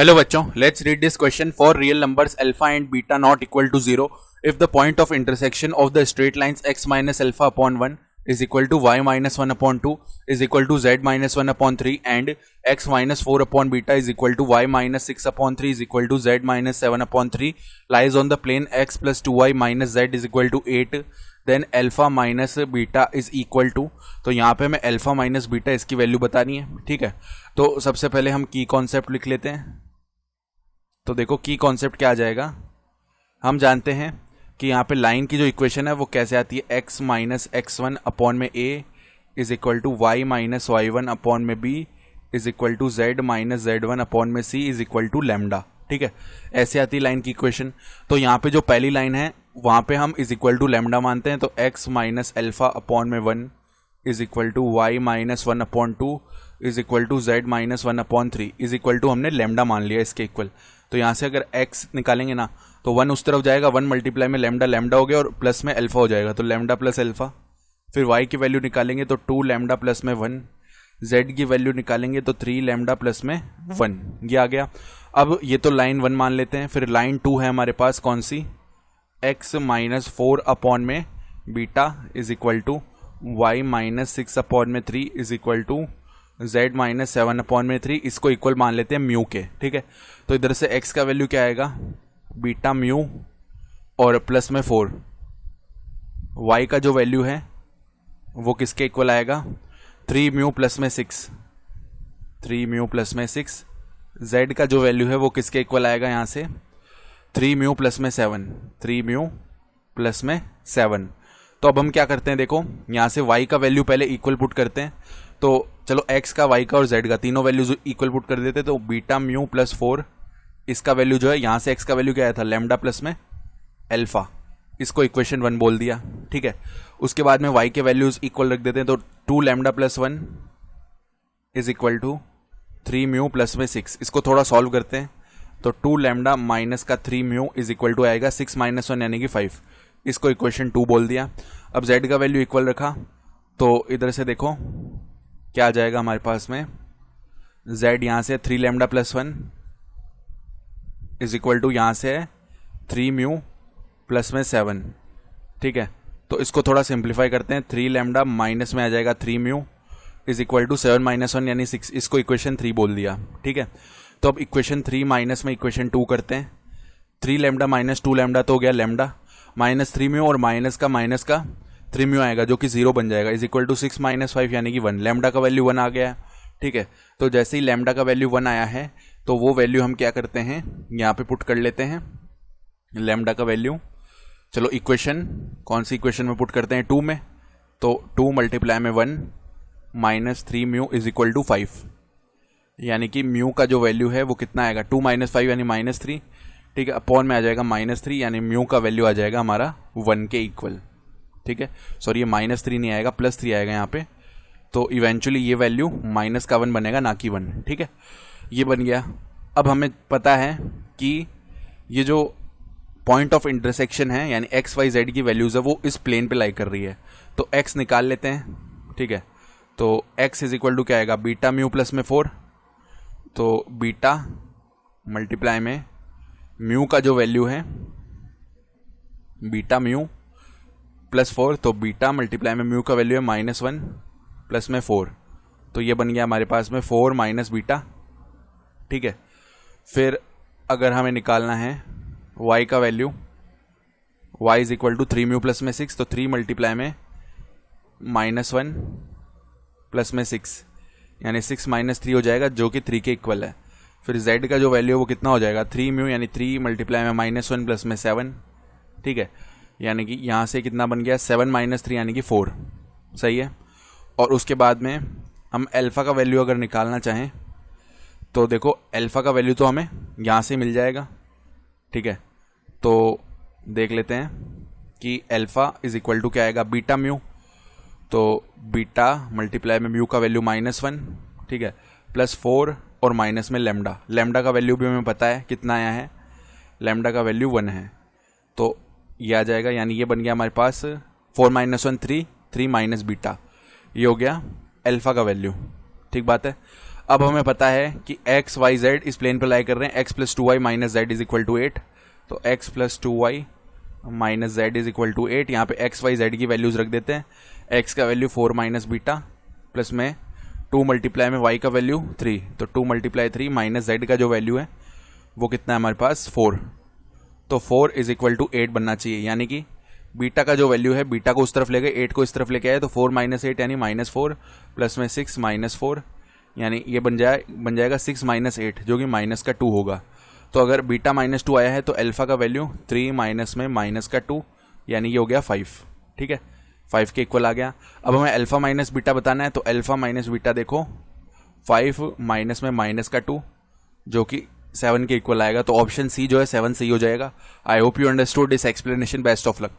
Hello बच्चों, let's read this question for real numbers alpha and beta not equal to 0. If the point of intersection of the straight lines x minus alpha upon 1 is equal to y minus 1 upon 2 is equal to z minus 1 upon 3 and x minus 4 upon beta is equal to y minus 6 upon 3 is equal to z minus 7 upon 3 lies on the plane x plus 2y minus z is equal to 8, then alpha minus beta is equal to. तो यहाँ पे हमें alpha minus beta इसकी value बतानी है। ठीक है, तो सबसे पहले हम की कॉन्सेप्ट लिख लेते हैं। तो देखो की कॉन्सेप्ट क्या आ जाएगा, हम जानते हैं कि यहाँ पे लाइन की जो इक्वेशन है वो कैसे आती है, X minus X one upon में A is equal to Y minus Y one upon में B is equal to Z minus Z one upon में C is equal to lambda. ठीक है, ऐसे आती है लाइन की इक्वेशन। तो यहाँ पे जो पहली लाइन है वहाँ पे हम इज इक्वल टू लैम्डा मानते हैं, तो एक्स माइनस अल्फा अपॉन में 1 is equal to Y minus 1 upon 2 is equal to Z minus 1 upon 3 is equal to हमने लैम्डा मान लिया इसके इक्वल। तो यहाँ से अगर x निकालेंगे ना तो 1 उस तरफ जाएगा, 1 मल्टीप्लाई में लैम्डा लैम्डा हो गया और प्लस में अल्फा हो जाएगा, तो लैम्डा प्लस अल्फा। फिर y की वैल्यू निकालेंगे तो 2 लैम्डा प्लस में 1, z की वैल्यू निकालेंगे तो 3 लैम्डा प्लस में 1, ये आ गया। अब ये तो लाइन 1 मान लेते हैं। फिर लाइन 2 है हमारे पास कौन सी, x माइनस 4 अपॉन में beta is equal to Y minus 6 upon में 3 is equal to z minus 7 upon में 3, इसको इक्वल मान लेते हैं म्यू के। ठीक है, तो इधर से x का वैल्यू क्या आएगा, बीटा म्यू और प्लस में 4, y का जो वैल्यू है वो किसके इक्वल आएगा, 3 म्यू प्लस में 6, 3 म्यू प्लस में 6। z का जो वैल्यू है वो किसके इक्वल आएगा, यहाँ से 3 म्यू प्लस में 7, 3 म्यू प्लस में 7। तो अब हम क्या करते हैं, देखो यहाँ से y का वैल्यू पहले इक्वल पुट करते हैं। तो चलो x का, y का और z का तीनों वैल्यूज इक्वल पुट कर देते, तो बीटा म्यू प्लस 4 इसका वैल्यू जो है, यहाँ से x का वैल्यू क्या आया था, लैम्डा प्लस में अल्फा, इसको इक्वेशन 1 बोल दिया। ठीक है, उसके बाद में y के वैल्यूज इक्वल रख देते हैं, तो 2 lambda plus 1 is equal to 3 mu plus में 6, इसको थोड़ा सॉल्व करते हैं। तो 2 लैम्डा माइनस का 3 म्यू इज इक्वल टू आएगा 6 माइनस 1 यानी कि 5, इसको इक्वेशन 2 बोल दिया। अब z का वैल्यू इक्वल रखा, तो इधर से देखो क्या आ जाएगा हमारे पास में, z यहाँ से 3 lambda plus 1 is equal to यहाँ से 3 म्यू प्लस में 7। ठीक है, तो इसको थोड़ा सिंप्लीफाई करते हैं, 3 लैम्डा माइनस में आ जाएगा 3 mu is equal to 7 minus 1 यानी 6, इसको इक्वेशन 3 बोल दिया। ठीक है, तो अब इक्वेशन 3 माइनस में इक्वेशन 2 करते हैं, 3 लैम्डा माइनस 2 लैम्डा तो हो गया लैम्डा माइनस 3 म्यू और माइनस का 3 म्यू आएगा जो कि 0 बन जाएगा, इज इक्वल टू 6 माइनस 5 यानी कि 1, लैम्डा का वैल्यू 1 आ गया है। ठीक है, तो जैसे ही लैम्डा का वैल्यू 1 आया है तो वो वैल्यू हम क्या करते हैं, यहाँ पे पुट कर लेते हैं लैम्डा का वैल्यू। चलो इक्वेशन, कौन सी इक्वेशन में पुट करते हैं, 2 में, तो 2 मल्टीप्लाई में 1 minus 3 mu is equal to 5, यानी कि म्यू का जो वैल्यू है वो कितना आएगा, 2 माइनस 5 यानी माइनस 3। ठीक है, अपॉन में आ जाएगा माइनस 3, यानी म्यू का वैल्यू आ जाएगा हमारा 1 के इक्वल। ठीक है, सॉरी ये माइनस 3 नहीं आएगा, प्लस 3 आएगा यहाँ पे, तो इवेंचुअली ये वैल्यू माइनस का 1 बनेगा ना कि 1। ठीक है, ये बन गया। अब हमें पता है कि ये जो पॉइंट ऑफ इंटरसेक्शन है यानी एक्स वाई जेड की वैल्यूज है वो इस प्लेन पे लाई कर रही है, तो एक्स निकाल लेते हैं। ठीक है, तो एक्स इज इक्वल टू क्या आएगा, बीटा म्यू प्लस में 4, तो बीटा मल्टीप्लाई में म्यू का जो वैल्यू है बीटा म्यू प्लस 4, तो बीटा मल्टीप्लाई में म्यू का वैल्यू है -1 प्लस में 4, तो ये बन गया हमारे पास में 4 माइनस बीटा। ठीक है, फिर अगर हमें निकालना है y का value, y is equal to 3 mu plus में 6, तो 3 मल्टीप्लाई में -1 प्लस में 6 यानी 6 माइनस 3 हो जाएगा जो कि 3 के इक्वल है। फिर z का जो वैल्यू है वो कितना हो जाएगा, 3 म्यू यानी 3 मल्टीप्लाई में -1 प्लस में 7। ठीक है, यानी कि यहाँ से कितना बन गया, 7 माइनस 3 यानी कि 4, सही है। और उसके बाद में हम अल्फ़ा का वैल्यू अगर निकालना चाहें तो देखो अल्फ़ा का वैल्यू तो हमें यहाँ से मिल जाएगा। ठीक है, तो देख लेते हैं कि अल्फ़ा इज इक्वल टू क्या आएगा, बीटा म्यू, तो बीटा मल्टीप्लाई में म्यू का वैल्यू -1, ठीक है, प्लस 4 और माइनस में लैम्डा, लैम्डा का वैल्यू भी हमें पता है कितना आया है, लैम्डा का वैल्यू 1 है, तो ये आ जाएगा, यानी ये बन गया हमारे पास 4 माइनस 1 3 माइनस बीटा, ये हो गया अल्फ़ा का वैल्यू। ठीक बात है। अब हमें पता है कि एक्स वाई जेड इस प्लेन पर लाई कर रहे हैं, x plus 2y minus z is equal to 8, तो x plus 2y minus z is equal to 8। यहाँ पे एक्स वाई जेड की वैल्यूज रख देते हैं, एक्स का वैल्यू 4 माइनस बीटा प्लस में 2 मल्टीप्लाई में वाई का वैल्यू 3, तो 2 मल्टीप्लाई 3 माइनस जेड का जो वैल्यू है वो कितना है हमारे पास 4, तो 4 इज इक्वल टू 8 बनना चाहिए। यानी कि बीटा का जो वैल्यू है, बीटा को उस तरफ ले गए, 8 को इस तरफ लेके आए, तो 4 माइनस 8 यानी माइनस 4 प्लस में 6 माइनस 4, यानी ये बन जाएगा 6 माइनस 8 जो कि माइनस का 2 होगा। तो अगर बीटा माइनस 2 आया है तो अल्फा का वैल्यू 3 माइनस में माइनस का 2 यानी ये हो गया 5। ठीक है, 5 के इक्वल आ गया। अब हमें अल्फा माइनस बीटा बताना है, तो अल्फा माइनस बीटा देखो 5 माइनस में माइनस का 2 जो कि 7 के इक्वल आएगा, तो ऑप्शन सी जो है 7 सही हो जाएगा। I hope you understood this explanation. Best of luck.